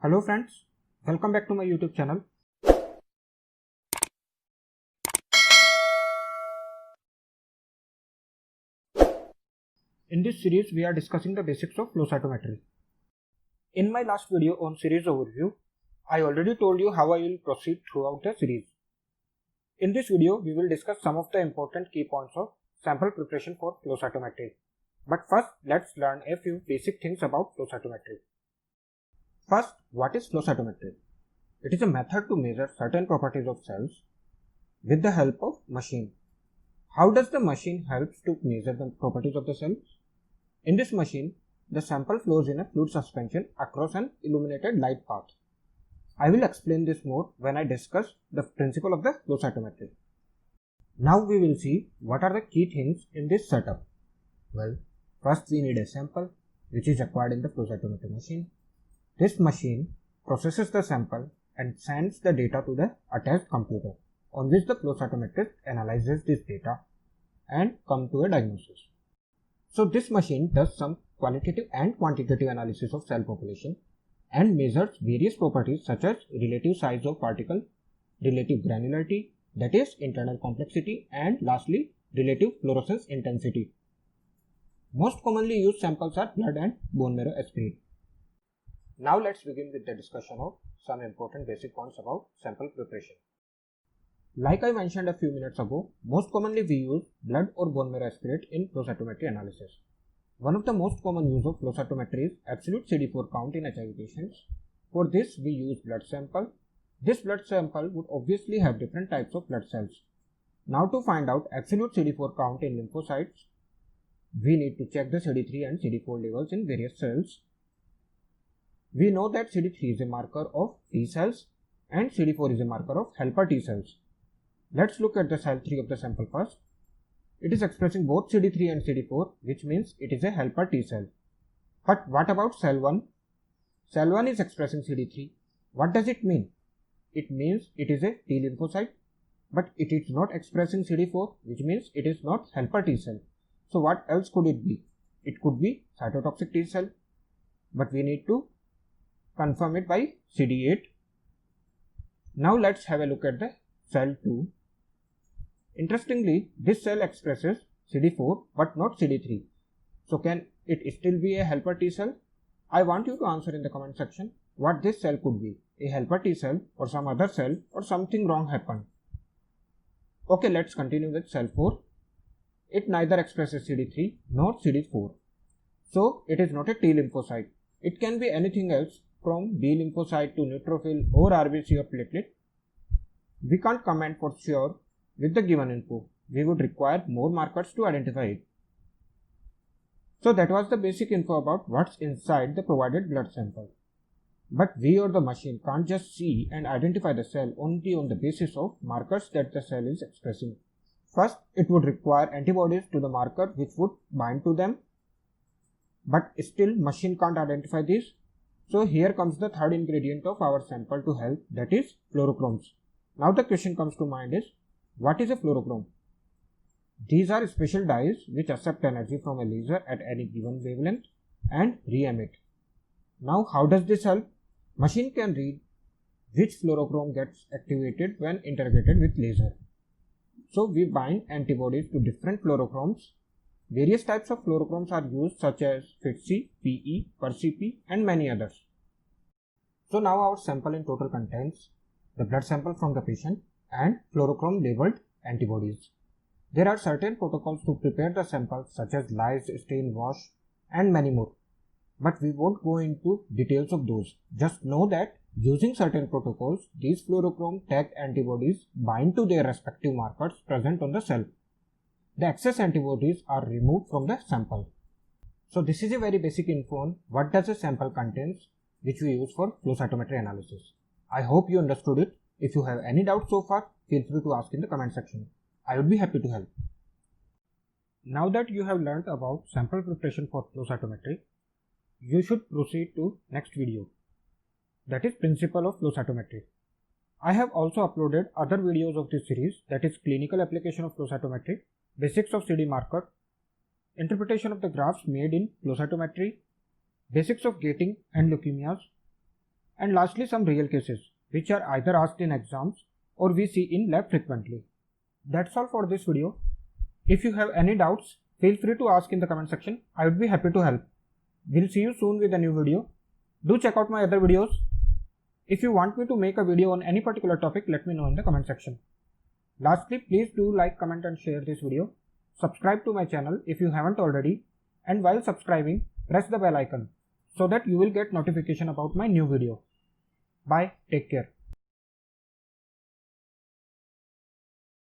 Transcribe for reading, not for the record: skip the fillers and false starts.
Hello friends, welcome back to my YouTube channel. In this series, we are discussing the basics of flow cytometry. In my last video on series overview, I already told you how I will proceed throughout the series. In this video, we will discuss some of the important key points of sample preparation for flow cytometry. But first, let's learn a few basic things about flow cytometry. First, what is flow cytometry? It is a method to measure certain properties of cells with the help of machine. How does the machine help to measure the properties of the cells? In this machine, the sample flows in a fluid suspension across an illuminated light path. I will explain this more when I discuss the principle of the flow cytometry. Now we will see what are the key things in this setup. Well, first we need a sample which is acquired in the flow cytometry machine. This machine processes the sample and sends the data to the attached computer, on which the flow cytometrist analyzes this data and comes to a diagnosis. So this machine does some qualitative and quantitative analysis of cell population and measures various properties such as relative size of particle, relative granularity, that is internal complexity, and lastly relative fluorescence intensity. Most commonly used samples are blood and bone marrow aspirate. Now let's begin with the discussion of some important basic points about sample preparation. Like I mentioned a few minutes ago, most commonly we use blood or bone marrow aspirate in flow cytometry analysis. One of the most common use of flow cytometry is absolute CD4 count in HIV patients. For this we use blood sample. This blood sample would obviously have different types of blood cells. Now to find out absolute CD4 count in lymphocytes, we need to check the CD3 and CD4 levels in various cells. We know that CD3 is a marker of T cells and CD4 is a marker of helper T cells. Let's look at the cell 3 of the sample first. It is expressing both CD3 and CD4, which means it is a helper T cell. But what about cell 1? Cell 1 is expressing CD3. What does it mean? It means it is a T lymphocyte, but it is not expressing CD4, which means it is not helper T cell. So what else could it be? It could be cytotoxic T cell, but we need to confirm it by CD8. Now let's have a look at the cell 2. Interestingly, this cell expresses CD4 but not CD3. So can it still be a helper T cell? I want you to answer in the comment section what this cell could be, a helper T cell or some other cell or something wrong happened. Okay, let's continue with cell 4. It neither expresses CD3 nor CD4. So it is not a T lymphocyte. It can be anything else from B lymphocyte to neutrophil or RBC or platelet. We can't comment for sure with the given info. We would require more markers to identify it. So that was the basic info about what's inside the provided blood sample. But we or the machine can't just see and identify the cell only on the basis of markers that the cell is expressing. First, it would require antibodies to the marker which would bind to them. But still machine can't identify these. So here comes the third ingredient of our sample to help, that is fluorochromes. Now the question comes to mind is, what is a fluorochrome? These are special dyes which accept energy from a laser at any given wavelength and re-emit. Now how does this help? Machine can read which fluorochrome gets activated when interrogated with laser. So we bind antibodies to different fluorochromes. Various types of fluorochromes are used such as FITC, PE, PERCP and many others. So now our sample in total contains the blood sample from the patient and fluorochrome labeled antibodies. There are certain protocols to prepare the sample such as lyse, stain, wash and many more. But we won't go into details of those. Just know that using certain protocols, these fluorochrome tagged antibodies bind to their respective markers present on the cell. The excess antibodies are removed from the sample. So this is a very basic info on what does a sample contains which we use for flow cytometry analysis. I hope you understood it. If you have any doubts so far, feel free to ask in the comment section. I would be happy to help. Now that you have learned about sample preparation for flow cytometry, you should proceed to next video. That is principle of flow cytometry. I have also uploaded other videos of this series, that is clinical application of flow cytometry, basics of CD marker, interpretation of the graphs made in flow cytometry, basics of gating and leukemias, and lastly some real cases which are either asked in exams or we see in lab frequently. That's all for this video. If you have any doubts, feel free to ask in the comment section. I would be happy to help. We'll see you soon with a new video. Do check out my other videos. If you want me to make a video on any particular topic, let me know in the comment section. Lastly, please do like, comment and share this video. Subscribe to my channel if you haven't already, and while subscribing, press the bell icon so that you will get notification about my new video. Bye, take care.